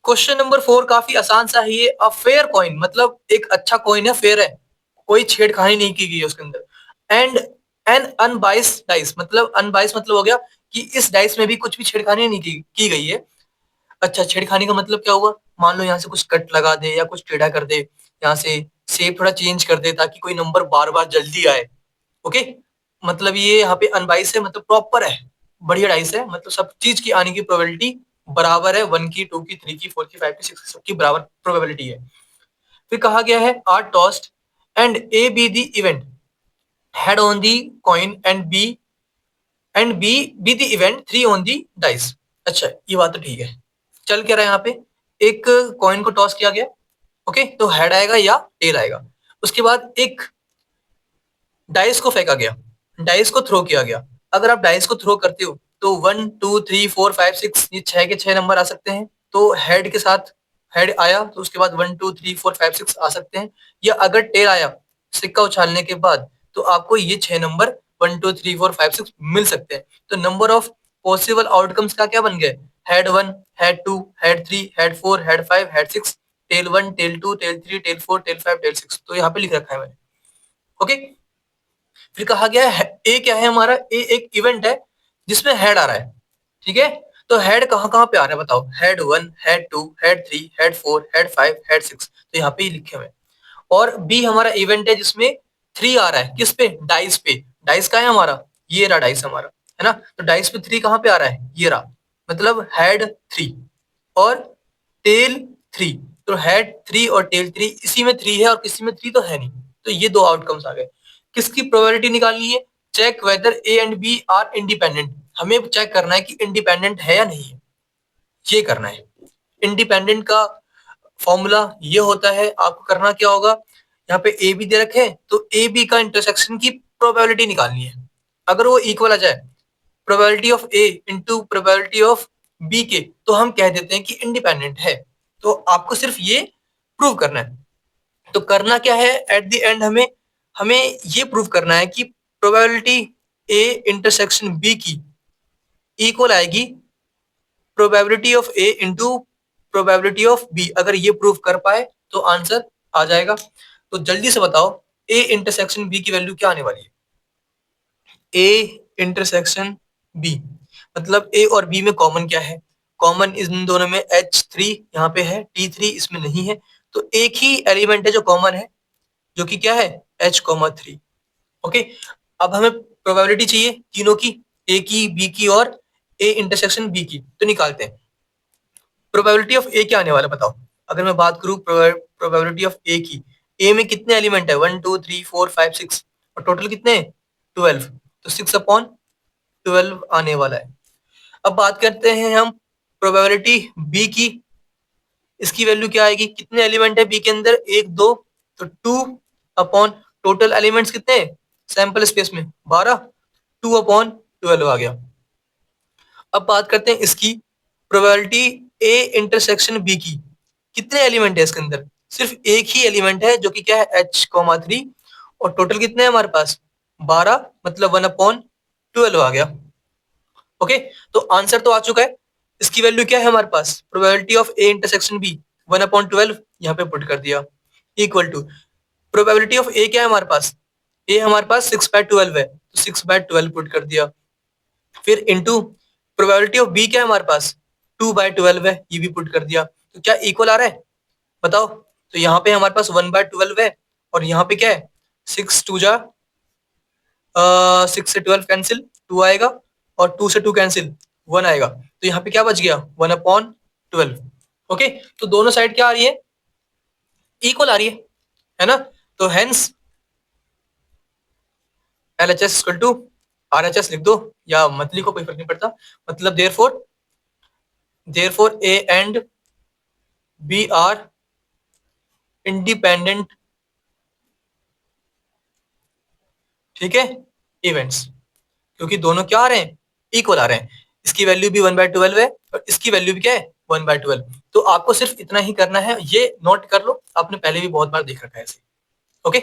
Question number 4 काफी आसान सा है ये। अ फेयर कॉइन मतलब एक अच्छा कॉइन है, फेयर है, कोई छेड़खानी नहीं की गई है उसके अंदर। एंड एन अनबाइस डाइस मतलब अनबाइस मतलब हो गया कि इस डाइस में भी कुछ भी छेड़खानी नहीं की गई है। अच्छा, छेड़खानी का मतलब क्या हुआ? मान लो यहाँ से कुछ कट लगा दे या कुछ टेढ़ा कर दे, यहाँ से शेप थोड़ा चेंज कर दे ताकि कोई नंबर बार बार जल्दी आए। ओके, मतलब ये यहाँ पे अनबाइस है, मतलब प्रॉपर है, बढ़िया डाइस है, मतलब सब चीज की आने की प्रोबेबिलिटी बराबर है। 1 की, 2 की, 3 की, 4 की, 5 की, 6 की, सबकी बराबर प्रोबेबिलिटी है। फिर कहा गया है are tossed and A be the event head on the coin and B the event 3 on the dice. अच्छा, ये बात तो ठीक है। चल क्या रहा है यहाँ पे? एक कॉइन को टॉस किया गया, ओके, तो हेड आएगा या टेल आएगा। उसके बाद एक डाइस को फेंका गया, डाइस को थ्रो किया गया। अगर आप डाइस को थ्रो करते हो तो 1 2 3 4 5 6 ये 6 के 6 नंबर आ सकते हैं। तो हेड के साथ हेड आया तो उसके बाद 1 2 3 4 5 6 आ सकते हैं। या अगर टेल आया सिक्का उछालने के बाद तो आपको ये 6 नंबर 1 2 3 4 5 6 मिल सकते हैं। तो नंबर ऑफ पॉसिबल आउटकम्स का क्या बन गया? Head 1, head 2, head 3, head 4, head 5, head 6, tail 1, tail 2, tail 3, tail 4, tail 5, tail 6। तो यहाँ पे लिख रखा है मैंने। ओके, फिर कहा गया है ए क्या है हमारा? ए एक इवेंट है जिसमें हेड आ रहा है, ठीक है। तो हेड कहाँ कहाँ पे आ रहा है बताओ? Head 1, head 2, head 3, head 4, head 5, head 6। तो यहाँ पे ही लिखे हुए। और बी हमारा इवेंट है जिसमें 3 आ रहा है। किस पे? डाइस पे। डाइस का है हमारा, ये रहा डाइस हमारा, है ना। तो डाइस पे 3 कहाँ पे आ रहा है? ये रहा, मतलब हेड 3 और टेल 3। तो हेड 3 और टेल 3, इसी में 3 है और किसी में 3 तो है नहीं। तो ये दो आउटकम्स आ गए। किसकी प्रोबेबिलिटी निकालनी है? Check whether A and B are independent. हमें चेक करना है कि इंडिपेंडेंट है या नहीं है, ये करना है। इंडिपेंडेंट का फॉर्मूला ये होता है, आपको करना क्या होगा, यहाँ पे ए बी दे रखे हैं तो ए बी का इंटरसेक्शन की प्रोबेबिलिटी निकालनी है। अगर वो इक्वल आ जाए, probability of A into probability of B के, तो हम कह देते हैं कि इंडिपेंडेंट है। तो आपको सिर्फ ये प्रूव करना है। तो करना क्या है एट द एंड? हमें हमें ये प्रूव करना है कि प्रोबेबिलिटी ए इंटरसेक्शन बी की इक्वल आएगी probability of A into probability of B. अगर ये प्रूव कर पाए तो आंसर आ जाएगा। तो जल्दी से बताओ ए इंटरसेक्शन बी की वैल्यू क्या आने वाली है? ए इंटरसेक्शन बी मतलब ए और बी में कॉमन क्या है? कॉमन इन दोनों में H3 यहाँ पे है, T3 इसमें नहीं है। तो एक ही एलिमेंट है जो कॉमन है, जो कि क्या है? H3। ओके, अब हमें प्रोबेबिलिटी चाहिए तीनों की, ए की, बी की और ए इंटरसेक्शन बी की। तो निकालते हैं। प्रोबेबिलिटी ऑफ ए क्या आने वाला बताओ? अगर मैं बात करूं प्रोबेबिलिटी ऑफ ए की, ए में कितने एलिमेंट है? 1 2 3 4 5 6 और टोटल कितने हैं? 12। तो 6/12 आने वाला है। अब बात करते हैं हम प्रोबेबिलिटी बी की। इसकी वैल्यू क्या आएगी? कितने एलिमेंट है बी के अंदर? 1 2, तो 2 टोटल एलिमेंट्स कितने सैंपल स्पेस में? 12। 2/12 आ गया। अब बात करते हैं इसकी प्रोबेबिलिटी ए इंटरसेक्शन बी की। कितने एलिमेंट है इसके अंदर? सिर्फ एक ही एलिमेंट है जो कि क्या है? H3। और टोटल कितने हैं हमारे पास? 12, मतलब 1/12 आ गया। ओके, तो आंसर तो आ चुका है। इसकी वैल्यू क्या है हमारे पास? Probability of A intersection B 1/12 यहाँ पे पुट कर दिया, equal to probability of A क्या है हमारे पास? ए हमारे पास 6/12 है, तो 6/12 पुट कर दिया। फिर इंटू प्रोबेबिलिटी ऑफ बी क्या है हमारे पास? 2/12 है, ये भी पुट कर दिया। तो क्या इक्वल आ रहा है बताओ? तो यहाँ पे हमारे पास 1/12 है और यहाँ पे क्या है? 6 2 जा 6 से 12 कैंसिल, 2 आएगा और 2 से 2 कैंसिल, 1 आएगा। तो यहाँ पे क्या बच गया? 1/12। ओके, तो दोनों साइड क्या आ रही है? इक्वल आ रही है ना। तो hence LHS equal to RHS लिख दो या मत लिखो, कोई फर्क नहीं पड़ता। मतलब therefore A and B are independent, ठीक है, इवेंट्स, क्योंकि दोनों क्या आ रहे हैं? इक्वल आ रहे हैं। इसकी वैल्यू भी 1/12 है और इसकी वैल्यू भी क्या है? 1/12। तो आपको सिर्फ इतना ही करना है, ये नोट कर लो, आपने पहले भी बहुत बार देख रखा है ऐसे। ओके।